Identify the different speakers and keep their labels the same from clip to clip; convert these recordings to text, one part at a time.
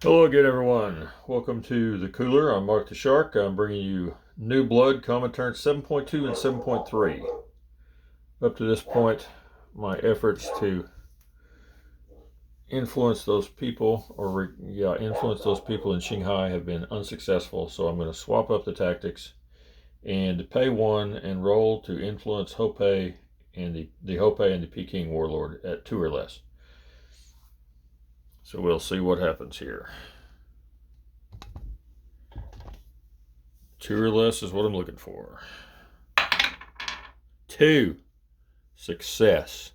Speaker 1: Hello again, everyone. Welcome to the Cooler. I'm Mark the Shark. I'm bringing you Newblood Comminturn 7.2 and 7.3. Up to this point, my efforts to influence those people, influence those people in Shanghai have been unsuccessful. So I'm going to swap up the tactics and pay one and roll to influence Hopei and the Hopei and the Peking Warlord at 2 or less. So we'll see what happens here. 2 or less is what I'm looking for. 2. Success.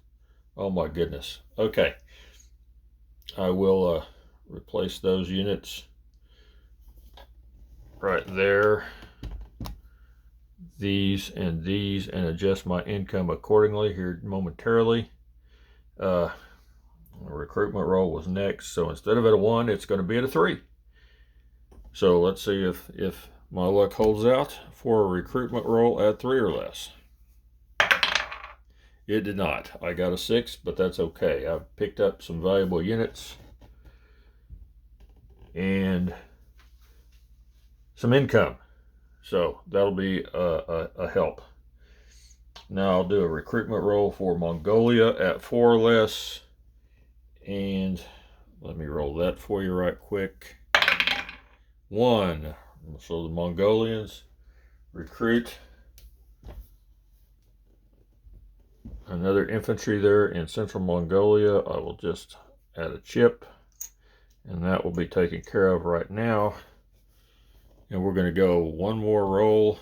Speaker 1: Oh my goodness. Okay. I will replace those units right there. These, and adjust my income accordingly here momentarily. Recruitment roll was next, so instead of at a 1, it's going to be at a 3. So let's see if my luck holds out for a recruitment roll at 3 or less. It did not. I got a 6, but that's okay. I've picked up some valuable units and some income, so that'll be a help. Now I'll do a recruitment roll for Mongolia at 4 or less, and let me roll that for you right quick. 1. So the Mongolians recruit another infantry there in central Mongolia. I will just add a chip, and that will be taken care of right now. And we're going to go one more roll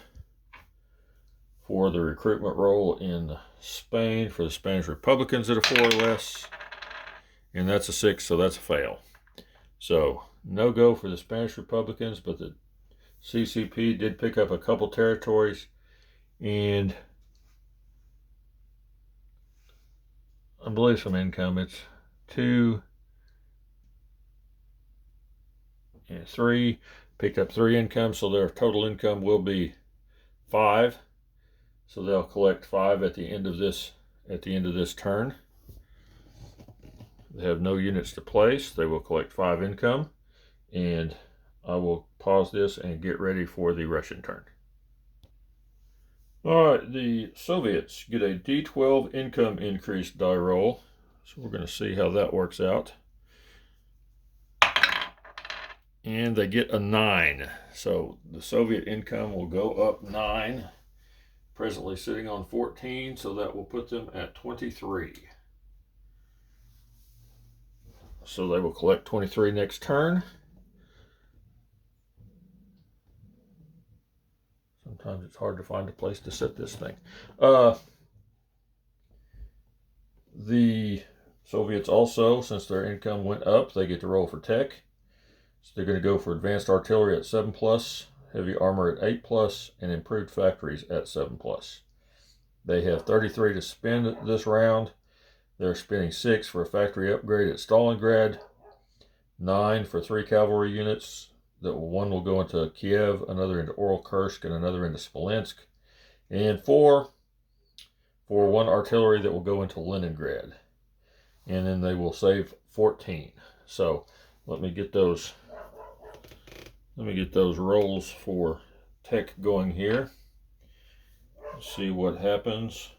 Speaker 1: for the recruitment roll in Spain for the Spanish Republicans at a 4 or less. And that's a 6, so that's a fail. So no go for the Spanish Republicans, but the CCP did pick up a couple territories, and I believe some income. It's 2 and 3. Picked up 3 income, so their total income will be 5. So they'll collect 5 at the end of this turn. They have no units to place. They will collect 5 income, and I will pause this and get ready for the Russian turn. All right, the Soviets get a D12 income increase die roll. So we're going to see how that works out. And they get a 9. So the Soviet income will go up 9. Presently sitting on 14, so that will put them at 23. So they will collect 23 next turn. Sometimes it's hard to find a place to set this thing. The Soviets also, since their income went up, they get to roll for tech. So they're going to go for advanced artillery at 7+, heavy armor at 8+, and improved factories at 7+. They have 33 to spend this round. They're spending 6 for a factory upgrade at Stalingrad, 9 for 3 cavalry units. One will go into Kiev, another into Oral-Kursk, and another into Smolensk, and 4 for 1 artillery that will go into Leningrad. And then they will save 14. So let me get those rolls for tech going here. Let's see what happens.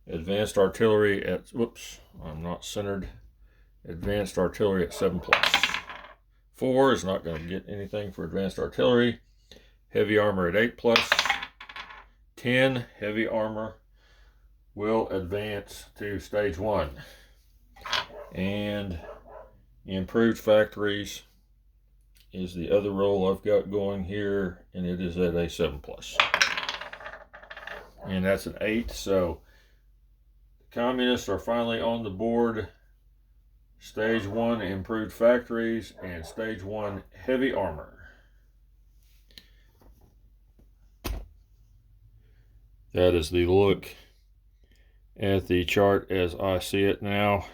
Speaker 1: Advanced artillery at, whoops, I'm not centered. Advanced artillery at 7+. 4 is not going to get anything for advanced artillery. Heavy armor at 8+. 10 heavy armor will advance to stage 1. And improved factories is the other roll I've got going here, and it is at a 7+. And that's an 8, so the communists are finally on the board. Stage 1 improved factories and stage 1 heavy armor. That is the look at the chart as I see it now.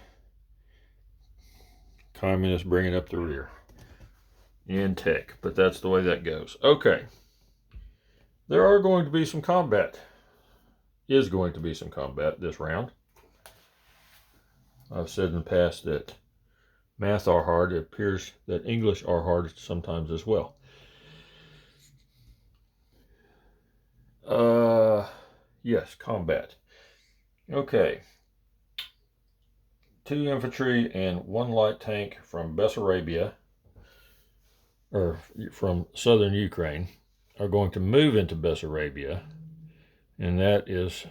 Speaker 1: Communists bringing up the rear in tech, but that's the way that goes. Okay. There are going to be some combat. Is going to be some combat this round. I've said in the past that math are hard, it appears that English are hard sometimes as well. Yes, combat. Okay. 2 infantry and 1 light tank from Bessarabia, or from southern Ukraine, are going to move into Bessarabia, and that is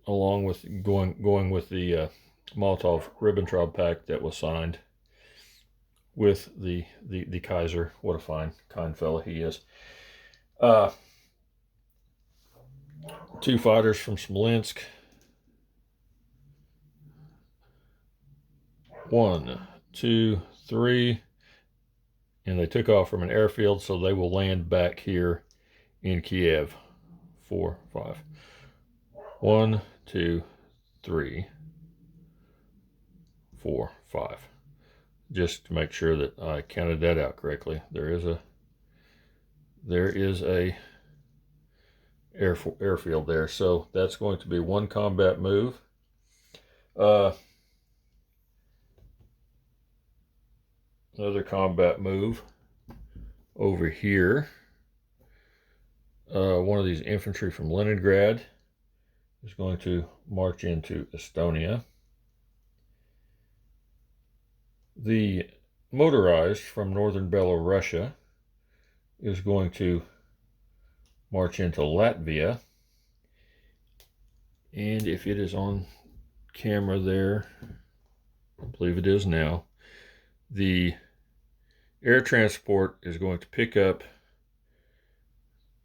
Speaker 1: along with going with the Molotov-Ribbentrop Pact that was signed with the Kaiser. What a kind fellow he is. 2 fighters from Smolensk. 1, 2, 3, and they took off from an airfield, so they will land back here in Kiev. 4, 5. 1, 2, 3, 4, 5. Just to make sure that I counted that out correctly. There is a airfield there, so that's going to be 1 combat move. Another combat move over here. One of these infantry from Leningrad is going to march into Estonia. The motorized from northern Belarusia is going to march into Latvia. And if it is on camera there, I believe it is now, the air transport is going to pick up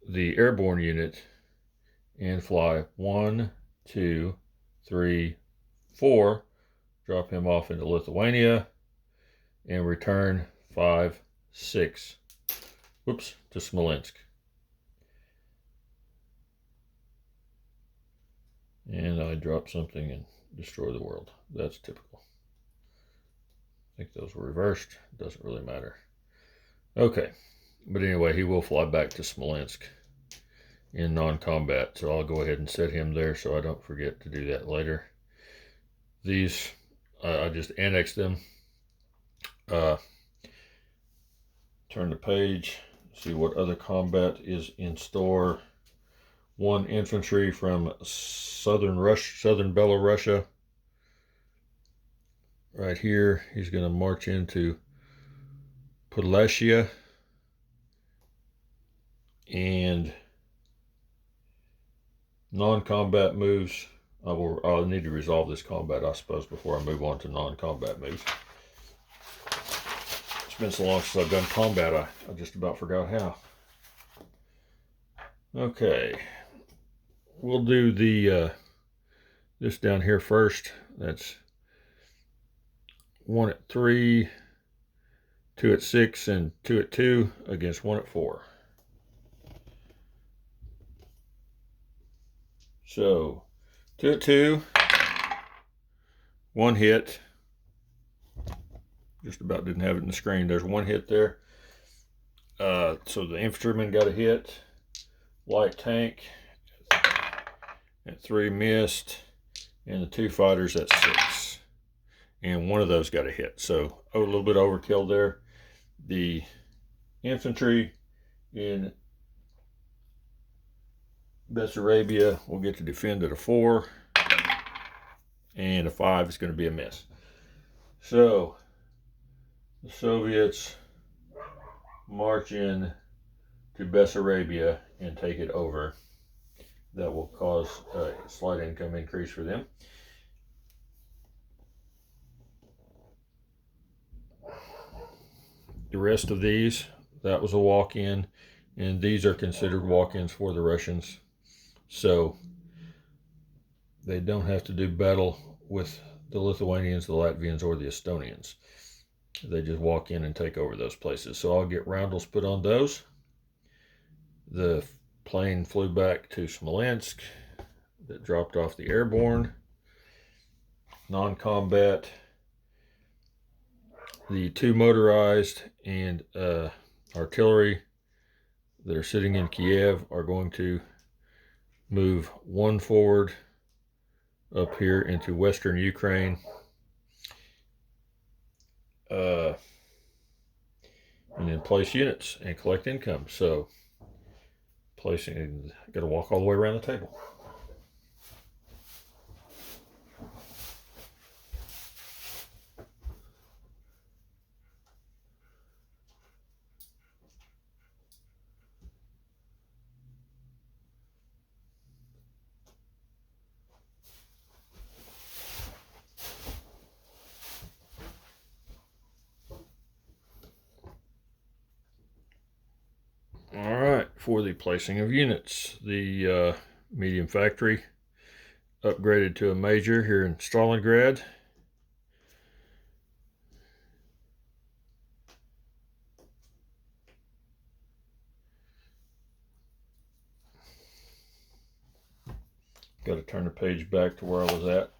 Speaker 1: the airborne unit and fly 1, 2, 3, 4, drop him off into Lithuania, and return 5, 6, to Smolensk. And I drop something and destroy the world. That's typical. I think those were reversed. Doesn't really matter. Okay. But anyway, he will fly back to Smolensk in non-combat. So I'll go ahead and set him there so I don't forget to do that later. These, I just annexed them. Turn the page. See what other combat is in store. 1 infantry from southern Belarusia. Right here, he's going to march into Podlachia, and non-combat moves. I'll need to resolve this combat, I suppose, before I move on to non-combat moves. It's been so long since I've done combat, I just about forgot how. Okay, we'll do the this down here first. That's 1 at 3, 2 at 6, and 2 at 2 against 1 at 4. So 2 at 2, 1 hit. Just about didn't have it in the screen. There's 1 hit there. So the infantryman got a hit. Light tank at 3 missed, and the 2 fighters at 6. And 1 of those got a hit. So a little bit overkill there. The infantry in Bessarabia will get to defend at a 4, and a 5 is going to be a miss. So the Soviets march in to Bessarabia and take it over. That will cause a slight income increase for them. The rest of these, that was a walk-in, and these are considered walk-ins for the Russians. So they don't have to do battle with the Lithuanians, the Latvians, or the Estonians. They just walk in and take over those places. So I'll get roundels put on those. The plane flew back to Smolensk that dropped off the airborne. Non-combat. The 2 motorized and artillery that are sitting in Kiev are going to move 1 forward, up here into Western Ukraine. And then place units and collect income. So placing, got to walk all the way around the table. All right, for the placing of units, the medium factory upgraded to a major here in Stalingrad. Got to turn the page back to where I was at,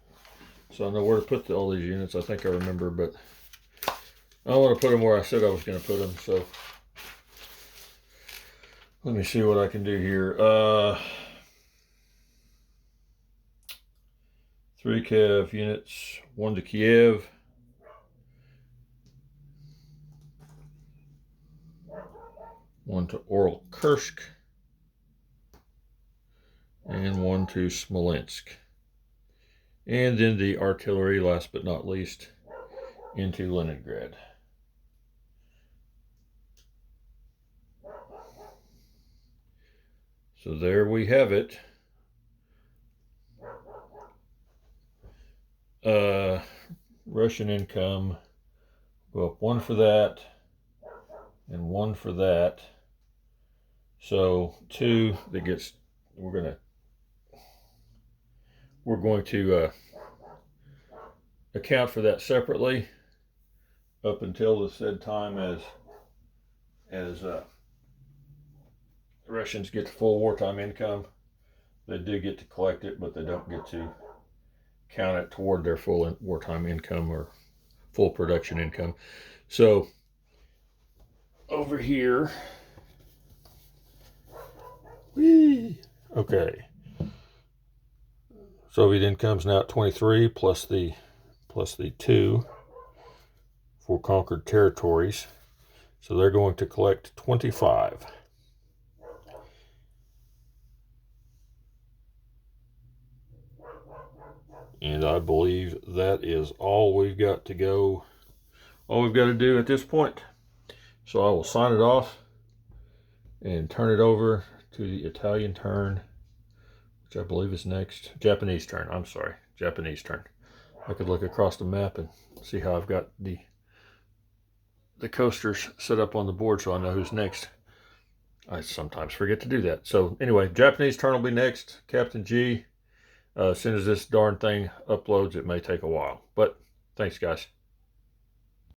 Speaker 1: so I know where to put all these units. I think I remember, but I want to put them where I said I was going to put them. So let me see what I can do here. 3 Cav units, 1 to Kiev, 1 to Kursk, and 1 to Smolensk. And then the artillery, last but not least, into Leningrad. So there we have it. Russian income, go up 1 for that and 1 for that. So 2 that gets, we're going to account for that separately up until the said time as Russians get to full wartime income. They do get to collect it, but they don't get to count it toward their full wartime income or full production income. So over here, okay, Soviet income's now at 23 plus the 2 for conquered territories. So they're going to collect 25. And I believe that is all we've got to go, all we've got to do at this point. So I will sign it off and turn it over to the Italian turn, which I believe is next. Japanese turn, I'm sorry, Japanese turn. I could look across the map and see how I've got the coasters set up on the board so I know who's next. I sometimes forget to do that. So anyway, Japanese turn will be next, Captain G. As soon as this darn thing uploads, it may take a while. But thanks, guys.